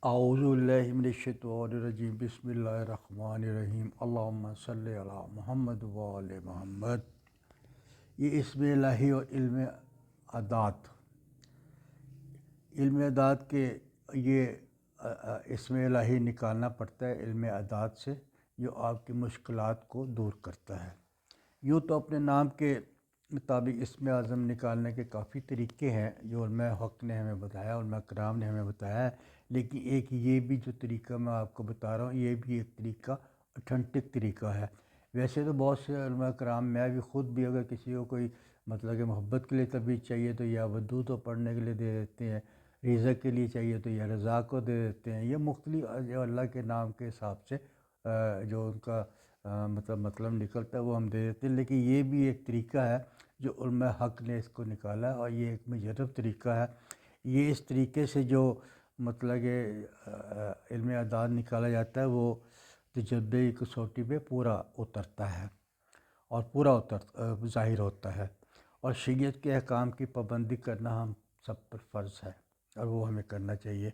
اعوذ باللہ من الشیطان الرجیم بسم اللہ الرحمن الرحیم اللہم صلی علی محمد وآل محمد۔ یہ اسم الہی اور علم اعداد کے یہ اسم الہی نکالنا پڑتا ہے علم اعداد سے، جو آپ کی مشکلات کو دور کرتا ہے۔ یوں تو اپنے نام کے مطابق اسم اعظم نکالنے کے کافی طریقے ہیں جو علماء حق نے ہمیں بتایا، علماء کرام نے ہمیں بتایا ہے، لیکن ایک یہ بھی جو طریقہ میں آپ کو بتا رہا ہوں یہ بھی ایک طریقہ اتھینٹک طریقہ ہے۔ ویسے تو بہت سے علماء کرام، میں بھی خود بھی، اگر کسی کو کوئی مطلب کہ محبت کے لیے طبیعت چاہیے تو یا ودود و پڑھنے کے لیے دے دیتے ہیں، رزق کے لیے چاہیے تو یا رضا کو دے دیتے ہیں، یہ مختلف جو اللہ کے نام کے حساب سے جو ان کا مطلب نکلتا ہے وہ ہم دے دیتے ہیں۔ لیکن یہ بھی ایک طریقہ ہے جو علماء حق نے اس کو نکالا ہے، اور یہ ایک مجرب طریقہ ہے۔ یہ اس طریقے سے جو مطلب کہ علم اعداد نکالا جاتا ہے وہ تجربے کی کسوٹی پہ پورا اترتا ہے اور پورا ظاہر ہوتا ہے، اور شریعت کے احکام کی پابندی کرنا ہم سب پر فرض ہے اور وہ ہمیں کرنا چاہیے۔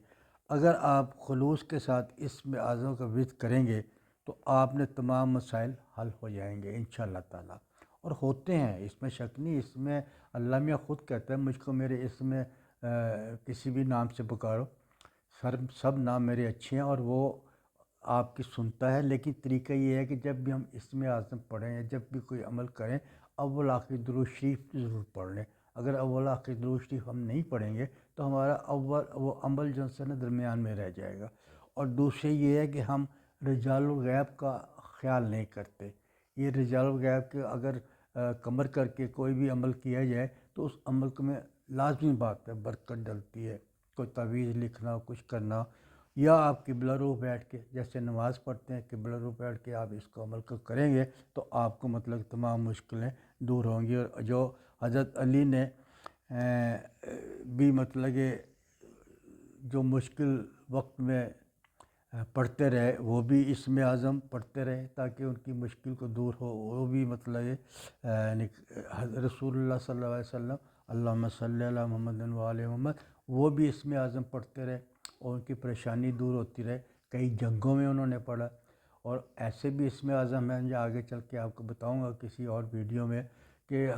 اگر آپ خلوص کے ساتھ اسم اعظم کا ورد کریں گے تو آپ نے تمام مسائل حل ہو جائیں گے انشاءاللہ تعالیٰ، اور ہوتے ہیں، اس میں شک نہیں۔ اس میں اللہ میاں خود کہتا ہے مجھ کو میرے اسم میں کسی بھی نام سے پکارو، سب نام میرے اچھے ہیں اور وہ آپ کی سنتا ہے۔ لیکن طریقہ یہ ہے کہ جب بھی ہم اسم اعظم پڑھیں یا جب بھی کوئی عمل کریں، اول آخر درود شریف ضرور پڑھ لیں۔ اگر اول آخر درود شریف ہم نہیں پڑھیں گے تو ہمارا وہ عمل جو ہے نا درمیان میں رہ جائے گا۔ اور دوسرے یہ ہے کہ ہم رجال الغیب کا خیال نہیں کرتے۔ یہ رجال الغیب کے اگر کمر کر کے کوئی بھی عمل کیا جائے تو اس عمل میں لازمی بات ہے برکت ڈلتی ہے، کوئی تعویذ لکھنا، کچھ کرنا، یا آپ قبلہ رو بیٹھ کے جیسے نماز پڑھتے ہیں قبلہ رو بیٹھ کے آپ اس کو عمل کو کریں گے تو آپ کو مطلب تمام مشکلیں دور ہوں گی۔ اور جو حضرت علی نے بھی مطلب کہ جو مشکل وقت میں پڑھتے رہے، وہ بھی اسم اعظم پڑھتے رہے تاکہ ان کی مشکل کو دور ہو۔ وہ بھی مطلب رسول اللہ صلی اللہ علیہ وسلم اللہم صلی علی محمد وآل محمد، وہ بھی اسم اعظم پڑھتے رہے اور ان کی پریشانی دور ہوتی رہے۔ کئی جنگوں میں انہوں نے پڑھا، اور ایسے بھی اسم اعظم ہیں جو آگے چل کے آپ کو بتاؤں گا کسی اور ویڈیو میں کہ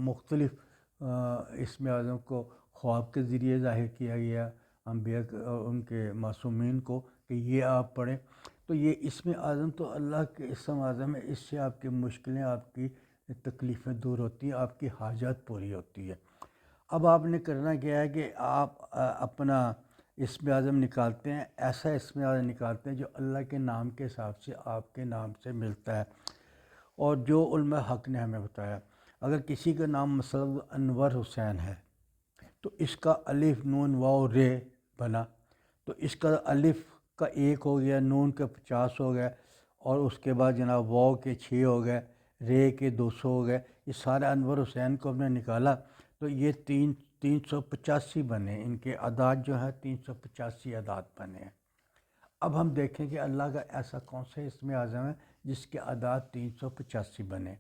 مختلف اسم اعظم کو خواب کے ذریعے ظاہر کیا گیا انبیاء اور ان کے معصومین کو کہ یہ آپ پڑھیں۔ تو یہ اسم اعظم تو اللہ کے اسم اعظم ہے، اس سے آپ کی مشکلیں، آپ کی تکلیفیں دور ہوتی ہیں، آپ کی حاجات پوری ہوتی ہے۔ اب آپ نے کرنا کیا ہے کہ آپ اپنا اسم اعظم نکالتے ہیں، ایسا اسم اعظم نکالتے ہیں جو اللہ کے نام کے حساب سے آپ کے نام سے ملتا ہے، اور جو علماء حق نے ہمیں بتایا۔ اگر کسی کا نام مثلا انور حسین ہے تو اس کا الف نون واو رے بنا، تو اس کا الف کا 1 ہو گیا، نون کا 50 ہو گیا، اور اس کے بعد جناب واو کے 6 ہو گئے، رے کے 200 ہو گئے۔ یہ سارے انور حسین کو ہم نے نکالا تو یہ 385 بنے، ان کے اعداد جو ہیں 385 اعداد بنے ہیں۔ اب ہم دیکھیں کہ اللہ کا ایسا کون سا اسم اعظم ہے جس کے اعداد 385 بنے۔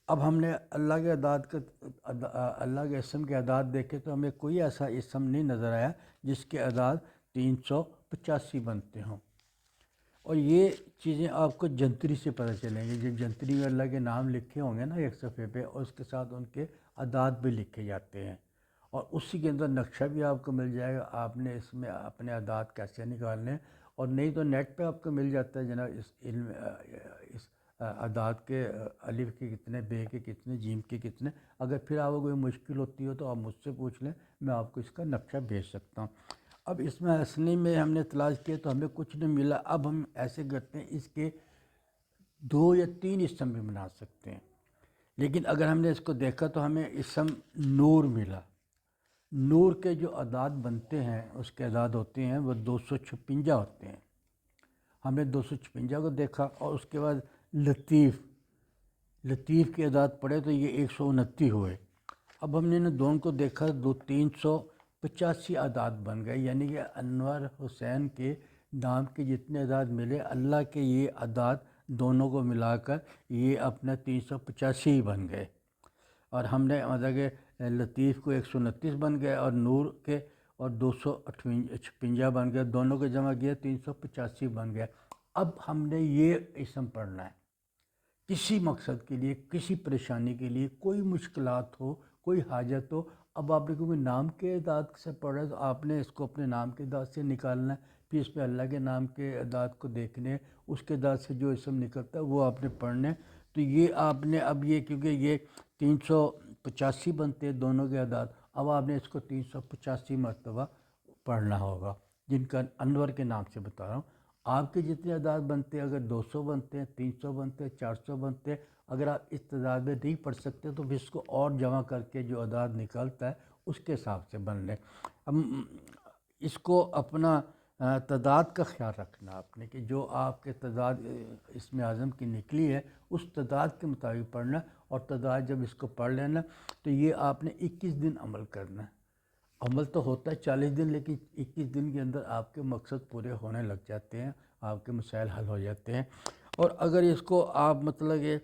اب ہم نے اللہ کے اللہ کے اسم کے اعداد دیکھے تو ہمیں کوئی ایسا اسم نہیں نظر آیا جس کے اعداد 385 بنتے ہوں، اور یہ چیزیں آپ کو جنتری سے پتہ چلیں گی۔ جب جنتری میں اللہ کے نام لکھے ہوں گے نا ایک صفحے پہ، اور اس کے ساتھ ان کے اعداد بھی لکھے جاتے ہیں، اور اسی کے اندر نقشہ بھی آپ کو مل جائے گا آپ نے اس میں اپنے اعداد کیسے نکالنے ہیں۔ اور نہیں تو نیٹ پہ آپ کو مل جاتا ہے جناب اس اعداد کے الف کے کتنے، بے کے کتنے، جیم کے کتنے۔ اگر پھر آپ کو کوئی مشکل ہوتی ہو تو آپ مجھ سے پوچھ لیں، میں آپ کو اس کا نقشہ بھیج سکتا ہوں۔ اب اس میں اصلی میں ہم نے تلاش کیا تو ہمیں کچھ نہیں ملا۔ اب ہم ایسے کرتے ہیں، اس کے 2 یا 3 اسم بھی بنا سکتے ہیں، لیکن اگر ہم نے اس کو دیکھا تو ہمیں اسم نور ملا۔ نور کے جو اعداد بنتے ہیں اس کے اعداد ہوتے ہیں وہ 256 ہوتے ہیں۔ ہم نے 256 کو دیکھا، اور اس کے بعد لطیف کے اعداد پڑھے تو یہ 129 ہوئے۔ اب ہم نے ان دونوں کو دیکھا، 385 اعداد بن گئے، یعنی کہ انور حسین کے نام کے جتنے اعداد ملے، اللہ کے یہ اعداد دونوں کو ملا کر یہ اپنا 385 بن گئے۔ اور ہم نے مطلب کہ لطیف کو 129 بن گئے، اور نور کے اور 256 بن گیا، دونوں کو جمع کیا 385 بن گیا۔ اب ہم نے یہ اسم پڑھنا ہے کسی مقصد کے لیے، کسی پریشانی کے لیے، کوئی مشکلات ہو، کوئی حاجت ہو۔ اب آپ نے کیونکہ نام کے اعداد سے پڑھا ہے تو آپ نے اس کو اپنے نام کے اعداد سے نکالنا ہے، پھر اس پہ اللہ کے نام کے اعداد کو دیکھنے ہیں، اس کے اعداد سے جو اسم نکلتا ہے وہ آپ نے پڑھنے ہیں۔ تو یہ آپ نے اب یہ کیونکہ یہ 385 بنتے ہیں دونوں کے اعداد، اب آپ نے اس کو 385 مرتبہ پڑھنا ہوگا، جن کا انور کے نام سے بتا رہا ہوں۔ آپ کے جتنے اعداد بنتے ہیں، اگر 200 بنتے ہیں، 300 بنتے ہیں، 400 بنتے ہیں، اگر آپ اس تعداد میں نہیں پڑھ سکتے تو پھر اس کو اور جمع کر کے جو اعداد نکلتا ہے اس کے حساب سے بن لیں۔ اب اس کو اپنا تعداد کا خیال رکھنا آپ نے کہ جو آپ کے تعداد اسم اعظم کی نکلی ہے اس تعداد کے مطابق پڑھنا، اور تعداد جب اس کو پڑھ لینا تو یہ آپ نے 21 دن عمل کرنا ہے۔ عمل تو ہوتا ہے 40 دن، لیکن 21 دن کے اندر آپ کے مقصد پورے ہونے لگ جاتے ہیں، آپ کے مسائل حل ہو جاتے ہیں۔ اور اگر اس کو آپ مطلب کہ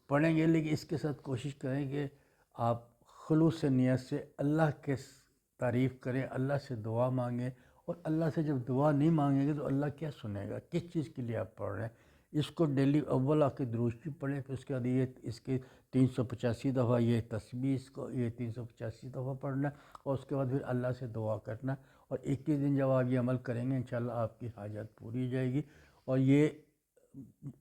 پڑھیں گے، لیکن اس کے ساتھ کوشش کریں کہ آپ خلوص نیت سے اللہ کے تعریف کریں، اللہ سے دعا مانگیں، اور اللہ سے جب دعا نہیں مانگیں گے تو اللہ کیا سنے گا؟ کس چیز کے لیے آپ پڑھ رہے ہیں؟ اس کو ڈیلی اول آ کے درود شریف پڑھیں، پھر اس کے بعد یہ اس کے 385 دفعہ یہ تسبیح، اس کو یہ 385 دفعہ پڑھنا، اور اس کے بعد پھر اللہ سے دعا کرنا، اور 21 دن جب آپ یہ عمل کریں گے انشاءاللہ آپ کی حاجت پوری ہو جائے گی۔ اور یہ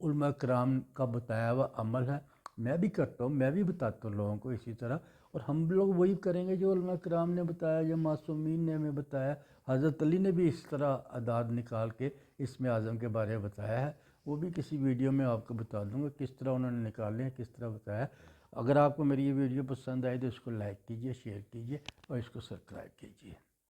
علماء کرام کا بتایا ہوا عمل ہے، میں بھی کرتا ہوں، میں بھی بتاتا ہوں لوگوں کو اسی طرح، اور ہم لوگ وہی کریں گے جو علماء کرام نے بتایا، جو معصومین نے ہمیں بتایا۔ حضرت علی نے بھی اس طرح اعداد نکال کے اسم اعظم کے بارے میں بتایا ہے، وہ بھی کسی ویڈیو میں آپ کو بتا دوں گا کس طرح انہوں نے نکالے ہیں، کس طرح بتایا۔ اگر آپ کو میری یہ ویڈیو پسند آئے تو اس کو لائک کیجئے، شیئر کیجئے اور اس کو سبسکرائب کیجئے۔